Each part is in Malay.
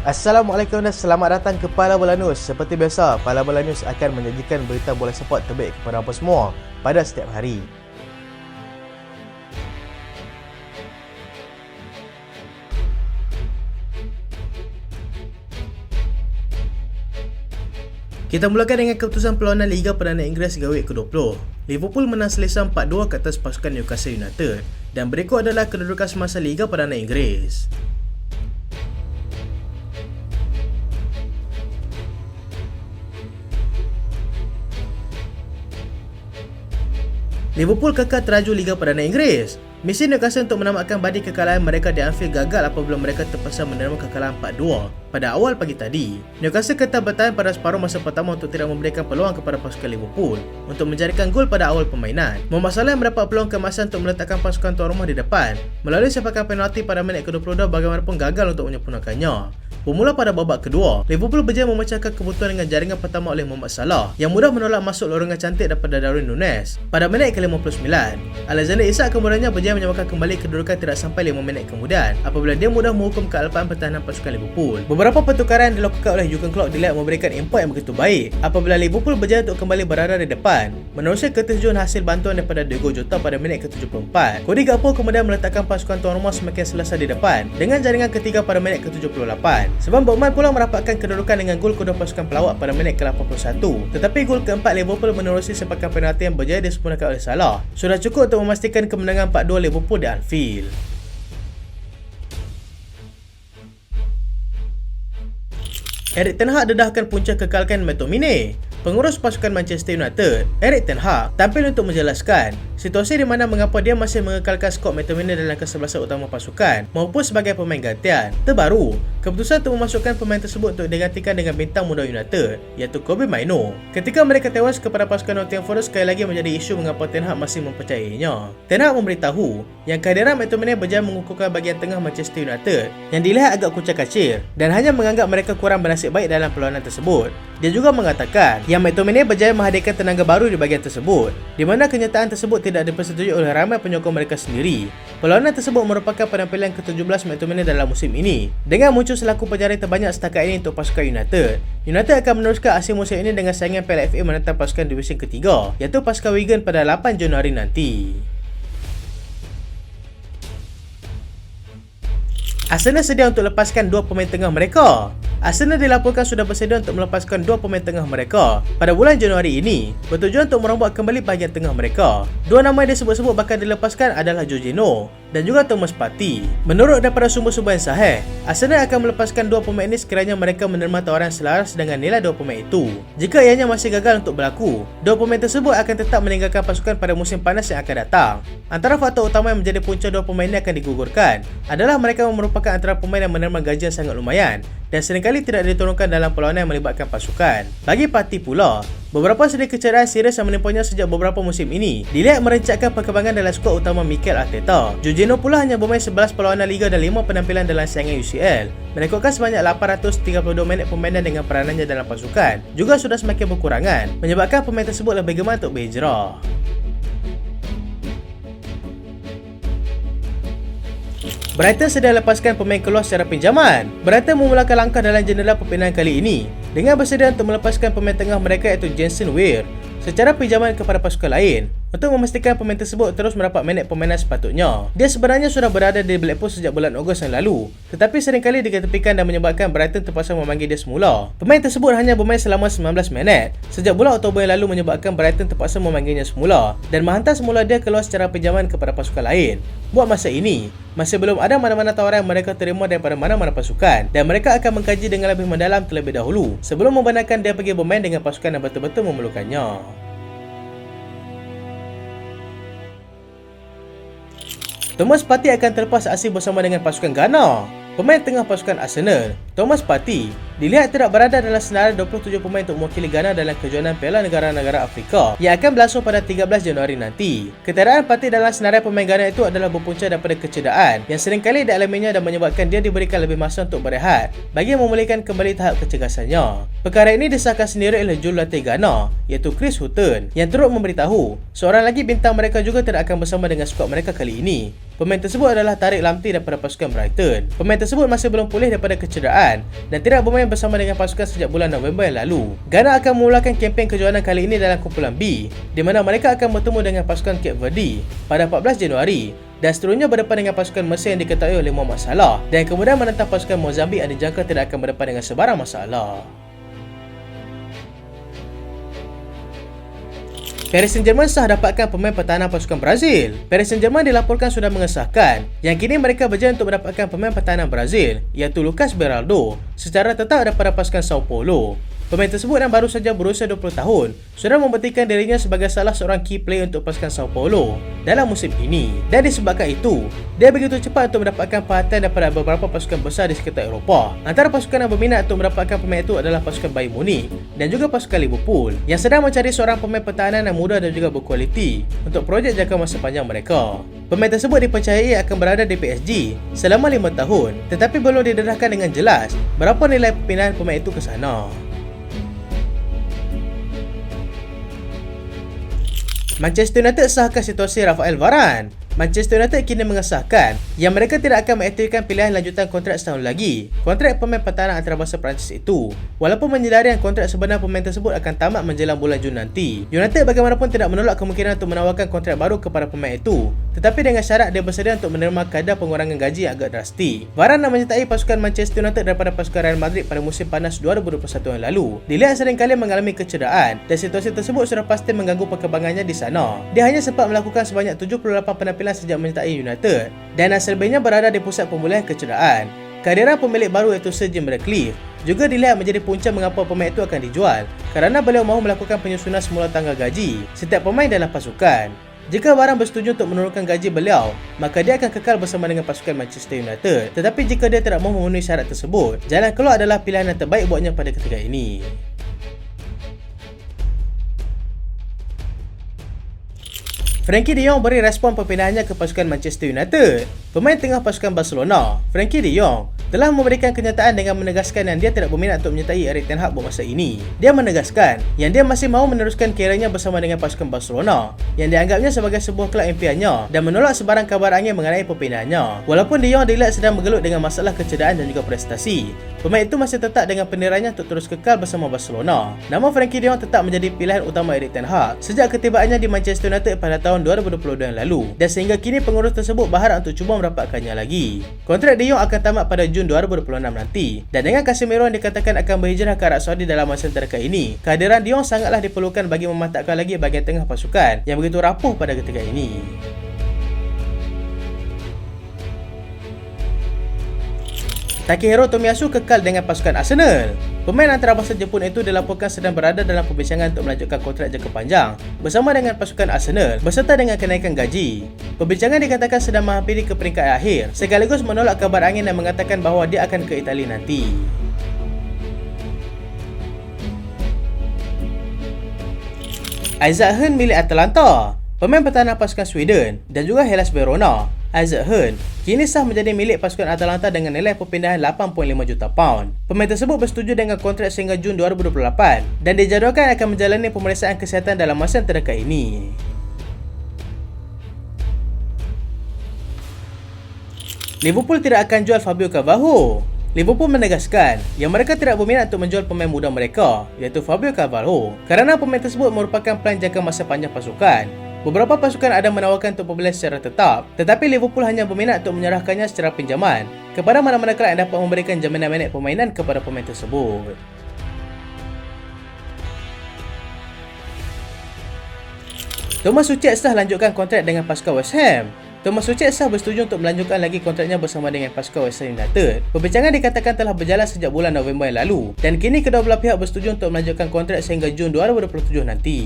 Assalamualaikum dan selamat datang ke Pala Bola News. Seperti biasa, Pala Bola News akan menyajikan berita bola sepak terbaik kepada anda semua pada setiap hari. Kita mulakan dengan keputusan perlawanan Liga Perdana Inggeris hingga week ke-20. Liverpool menang selesa 4-2 ke atas pasukan Newcastle United dan berikut adalah kedudukan semasa Liga Perdana Inggeris. Liverpool kekal teraju Liga Perdana Inggeris. Misi Newcastle untuk menamatkan badai kekalahan mereka di Anfield gagal apabila mereka terpaksa menerima kekalahan 4-2 pada awal pagi tadi. Newcastle ketat bertahan pada separuh masa pertama untuk tidak memberikan peluang kepada pasukan Liverpool untuk menjadikan gol pada awal permainan. Mohamed Salah mendapat peluang keemasan untuk meletakkan pasukan tuan rumah di depan melalui sepakan penalti pada minit ke-22 bagaimanapun gagal untuk menyempurnakannya. Bermula pada babak kedua, Liverpool berjaya memecahkan kebutuhan dengan jaringan pertama oleh Mohamed Salah yang mudah menolak masuk lorongan cantik daripada Darwin Núñez. Pada minit ke-59, Alexander Isak kemudiannya berjaya menyamakan kembali kedudukan tidak sampai 5 minit kemudian apabila dia mudah menghukum kealpaan pertahanan pasukan Liverpool. Beberapa pertukaran yang dilakukan oleh Jurgen Klopp dilihat memberikan impak yang begitu baik apabila Liverpool berjaya untuk kembali berada di depan meneruskan keterjun hasil bantuan daripada Diogo Jota pada minit ke-74. Cody Gakpo kemudian meletakkan pasukan tuan rumah semakin selesa di depan dengan jaringan ketiga pada minit ke-78. Sebab Bokman pula merapatkan kedudukan dengan gol kedua pasukan pelawak pada minit ke-81. Tetapi gol keempat Liverpool menerusi sepakan penalti yang berjaya disempurnakan oleh Salah sudah cukup untuk memastikan kemenangan 4-2 Liverpool di Anfield. Erik ten Hag dedahkan punca kekalkan McTominay. Pengurus pasukan Manchester United, Erik ten Hag, tampil untuk menjelaskan situasi di mana mengapa dia masih mengekalkan Scott McTominay dalam kesebelasan utama pasukan maupun sebagai pemain gantian. Terbaru, keputusan untuk memasukkan pemain tersebut untuk digantikan dengan bintang muda United iaitu Kobbie Mainoo. Ketika mereka tewas kepada pasukan Nottingham Forest sekali lagi menjadi isu mengapa ten Hag masih mempercayainya. Ten Hag memberitahu yang kehadiran McTominay berjaya mengukuhkan bahagian tengah Manchester United yang dilihat agak kucak-kacir dan hanya menganggap mereka kurang bernasib baik dalam perlawanan tersebut. Dia juga mengatakan yang McTominay berjaya menghadirkan tenaga baru di bahagian tersebut, di mana kenyataan tersebut tidak dipersetujui oleh ramai penyokong mereka sendiri. Perlawanan tersebut merupakan penampilan ke-17 McTominay dalam musim ini, dengan muncul selaku penjaring terbanyak setakat ini untuk pasukan United. United akan meneruskan akhir musim ini dengan saingan Piala FA menentang pasukan divisi ketiga, iaitu pasukan Wigan pada 8 Januari nanti. Arsenal sedia untuk lepaskan dua pemain tengah mereka. Arsenal dilaporkan sudah bersedia untuk melepaskan dua pemain tengah mereka pada bulan Januari ini bertujuan untuk merombak kembali bahagian tengah mereka. Dua nama yang disebut-sebut bakal dilepaskan adalah Jorginho dan juga Thomas Partey. Menurut daripada sumber-sumber yang sahih, Arsenal akan melepaskan dua pemain ini sekiranya mereka menerima tawaran selaras dengan nilai dua pemain itu. Jika ianya masih gagal untuk berlaku, dua pemain tersebut akan tetap meninggalkan pasukan pada musim panas yang akan datang. Antara faktor utama yang menjadi punca dua pemain ini akan digugurkan adalah mereka merupakan antara pemain yang menerima gaji yang sangat lumayan dan seringkali tidak diturunkan dalam perlawanan yang melibatkan pasukan. Bagi Partey pula, beberapa sedikit kecederaan serius yang menimpanya sejak beberapa musim ini dilihat merencatkan perkembangan dalam skuad utama Mikel Arteta. Jorginho pula hanya bermain 11 perlawanan Liga dan 5 penampilan dalam saingan UCL, merekodkan sebanyak 832 minit permainan dengan peranannya dalam pasukan juga sudah semakin berkurangan, menyebabkan pemain tersebut lebih gemar untuk berhijrah. Brighton sedang lepaskan pemain keluar secara pinjaman. Brighton memulakan langkah dalam jendela perpindahan kali ini dengan bersedia untuk melepaskan pemain tengah mereka iaitu Jason Weir secara pinjaman kepada pasukan lain untuk memastikan pemain tersebut terus mendapat minit permainan sepatutnya. Dia sebenarnya sudah berada di Blackpool sejak bulan Ogos yang lalu, tetapi seringkali diketepikan dan menyebabkan Brighton terpaksa memanggil dia semula. Pemain tersebut hanya bermain selama 19 minit sejak bulan Oktober yang lalu, menyebabkan Brighton terpaksa memanggilnya semula dan menghantar semula dia keluar secara pinjaman kepada pasukan lain. Buat masa ini, masih belum ada mana-mana tawaran yang mereka terima daripada mana-mana pasukan dan mereka akan mengkaji dengan lebih mendalam terlebih dahulu sebelum membenarkan dia pergi bermain dengan pasukan yang betul-betul memerlukannya. Thomas Partey akan terlepas asing bersama dengan pasukan Ghana. Pemain tengah pasukan Arsenal, Thomas Partey, dilihat tidak berada dalam senarai 27 pemain untuk mewakili Ghana dalam kejohanan Piala Negara-Negara Afrika yang akan berlangsung pada 13 Januari nanti. Ketiadaan Partey dalam senarai pemain Ghana itu adalah berpunca daripada kecederaan yang seringkali dialaminya dan menyebabkan dia diberikan lebih masa untuk berehat bagi memulihkan kembali tahap kecergasannya. Perkara ini disahkan sendiri oleh jurulatih Ghana iaitu Chris Hughton yang turut memberitahu seorang lagi bintang mereka juga tidak akan bersama dengan skuad mereka kali ini. Pemain tersebut adalah Tariq Lamptey daripada pasukan Brighton. Pemain tersebut masih belum pulih daripada kecederaan kecederaan dan tidak bermain bersama dengan pasukan sejak bulan November yang lalu. Ghana akan memulakan kempen kejohanan kali ini dalam kumpulan B, di mana mereka akan bertemu dengan pasukan Cape Verde pada 14 Januari dan seterusnya berdepan dengan pasukan Mesir yang diketahui oleh Muhammad Salah, dan kemudian menentang pasukan Mozambik yang dijangka tidak akan berdepan dengan sebarang masalah. Paris Saint-Germain sah dapatkan pemain pertahanan pasukan Brazil. Paris Saint-Germain dilaporkan sudah mengesahkan yang kini mereka berjaya untuk mendapatkan pemain pertahanan Brazil, iaitu Lucas Beraldo, secara tetap daripada pasukan Sao Paulo. Pemain tersebut yang baru saja berusia 20 tahun sudah membuktikan dirinya sebagai salah seorang key player untuk pasukan Sao Paulo dalam musim ini, dan disebabkan itu dia begitu cepat untuk mendapatkan perhatian daripada beberapa pasukan besar di sekitar Eropah. Antara pasukan yang berminat untuk mendapatkan pemain itu adalah pasukan Bayern Munich dan juga pasukan Liverpool yang sedang mencari seorang pemain pertahanan yang muda dan juga berkualiti untuk projek jangka masa panjang mereka. Pemain tersebut dipercayai akan berada di PSG selama 5 tahun, tetapi belum didedahkan dengan jelas berapa nilai perpindahan pemain itu ke sana. Manchester United sahkan situasi Rafael Varane. Manchester United kini mengesahkan yang mereka tidak akan mengaktifkan pilihan lanjutan kontrak setahun lagi kontrak pemain pertahanan antarabangsa Perancis itu, walaupun menyedari yang kontrak sebenar pemain tersebut akan tamat menjelang bulan Jun nanti. United bagaimanapun tidak menolak kemungkinan untuk menawarkan kontrak baru kepada pemain itu, tetapi dengan syarat dia bersedia untuk menerima kadar pengurangan gaji yang agak drastik. Varane yang menyertai pasukan Manchester United daripada pasukan Real Madrid pada musim panas 2021 yang lalu dilihat seringkali mengalami kecederaan, dan situasi tersebut sudah pasti mengganggu perkembangannya di sana. Dia hanya sempat melakukan sebanyak 78 penampilan sejak menyertai United dan selebihnya berada di pusat pemulihan kecederaan. Kehadiran pemilik baru iaitu Sir Jim Ratcliffe juga dilihat menjadi punca mengapa pemain itu akan dijual, kerana beliau mahu melakukan penyusunan semula tanggal gaji setiap pemain dalam pasukan. Jika Varane bersetuju untuk menurunkan gaji beliau, maka dia akan kekal bersama dengan pasukan Manchester United. Tetapi jika dia tidak mahu memenuhi syarat tersebut, jalan keluar adalah pilihan yang terbaik buatnya pada ketika ini. Frenkie de Jong beri respon perpindahannya ke pasukan Manchester United. Pemain tengah pasukan Barcelona, Frenkie de Jong, telah memberikan kenyataan dengan menegaskan yang dia tidak berminat untuk menyertai Erik ten Hag bermasa ini. Dia menegaskan yang dia masih mahu meneruskan karirnya bersama dengan pasukan Barcelona yang dianggapnya sebagai sebuah kelab impiannya, dan menolak sebarang kabar angin mengenai perpindahannya. Walaupun de Jong dilihat sedang bergelut dengan masalah kecederaan dan juga prestasi, pemain itu masih tetap dengan pendiriannya untuk terus kekal bersama Barcelona. Namun Frenkie de Jong tetap menjadi pilihan utama Erik ten Hag sejak ketibaannya di Manchester United pada tahun 2022 yang lalu, dan sehingga kini pengurus tersebut berharap untuk cuba mendapatkannya lagi. Kontrak de Jong akan tamat pada Jun 2026 nanti, dan dengan Casemiro yang dikatakan akan berhijrah ke Arab Saudi dalam masa terdekat ini, kehadiran de Jong sangatlah diperlukan bagi memantapkan lagi bahagian tengah pasukan yang begitu rapuh pada ketika ini. Takehiro Tomiyasu kekal dengan pasukan Arsenal. Pemain antarabangsa Jepun itu dilaporkan sedang berada dalam perbincangan untuk melanjutkan kontrak jangka panjang bersama dengan pasukan Arsenal beserta dengan kenaikan gaji. Perbincangan dikatakan sedang menghampiri ke peringkat akhir, sekaligus menolak kabar angin yang mengatakan bahawa dia akan ke Itali nanti. Isaac Hearn milik Atalanta. Pemain pertahanan pasukan Sweden dan juga Hellas Verona, Isaac Hearn kini sah menjadi milik pasukan Atalanta dengan nilai perpindahan 8.5 juta pound. Pemain tersebut bersetuju dengan kontrak sehingga Jun 2028 dan dijadualkan akan menjalani pemeriksaan kesihatan dalam masa yang terdekat ini. Liverpool tidak akan jual Fabio Carvalho. Liverpool menegaskan yang mereka tidak berminat untuk menjual pemain muda mereka, iaitu Fabio Carvalho, kerana pemain tersebut merupakan plan jangka masa panjang pasukan. Beberapa pasukan ada menawarkan untuk pembelian secara tetap, tetapi Liverpool hanya berminat untuk menyerahkannya secara pinjaman kepada mana-mana kelab yang dapat memberikan jaminan minit permainan kepada pemain tersebut. Thomas Tuchel sah lanjutkan kontrak dengan pasukan West Ham. Thomas Tuchel sah bersetuju untuk melanjutkan lagi kontraknya bersama dengan pasukan West Ham United. Perbincangan dikatakan telah berjalan sejak bulan November yang lalu, dan kini kedua belah pihak bersetuju untuk melanjutkan kontrak sehingga Jun 2027 nanti.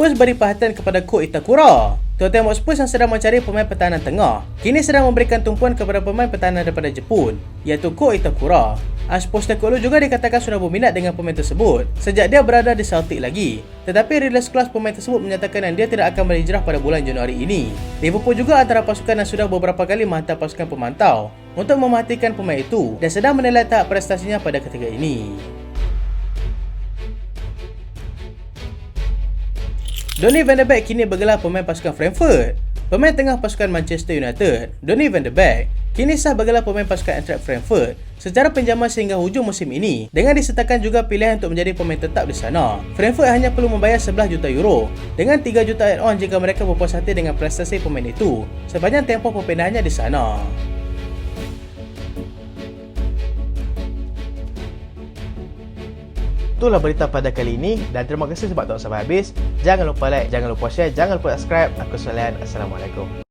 Spurs beri perhatian kepada Ko Itakura. Tottenham Hotspur yang sedang mencari pemain pertahanan tengah kini sedang memberikan tumpuan kepada pemain pertahanan daripada Jepun, iaitu Ko Itakura. Postecoglou juga dikatakan sudah berminat dengan pemain tersebut sejak dia berada di Celtic lagi, tetapi rilis kelas pemain tersebut menyatakan yang dia tidak akan berhijrah pada bulan Januari ini. Liverpool juga antara pasukan yang sudah beberapa kali menghantar pasukan pemantau untuk memerhatikan pemain itu dan sedang menilai tahap prestasinya pada ketika ini. Donny van de Beek kini bergelar pemain pasukan Frankfurt. Pemain tengah pasukan Manchester United, Donny van de Beek, kini sah bergelar pemain pasukan Eintracht Frankfurt secara pinjaman sehingga hujung musim ini, dengan disertakan juga pilihan untuk menjadi pemain tetap di sana. Frankfurt hanya perlu membayar 11 juta euro dengan 3 juta add-on jika mereka berpuas hati dengan prestasi pemain itu sepanjang tempoh perpindahannya di sana. Itulah berita pada kali ini dan terima kasih sebab tonton sampai habis. Jangan lupa like, jangan lupa share, jangan lupa subscribe. Aku Solian. Assalamualaikum.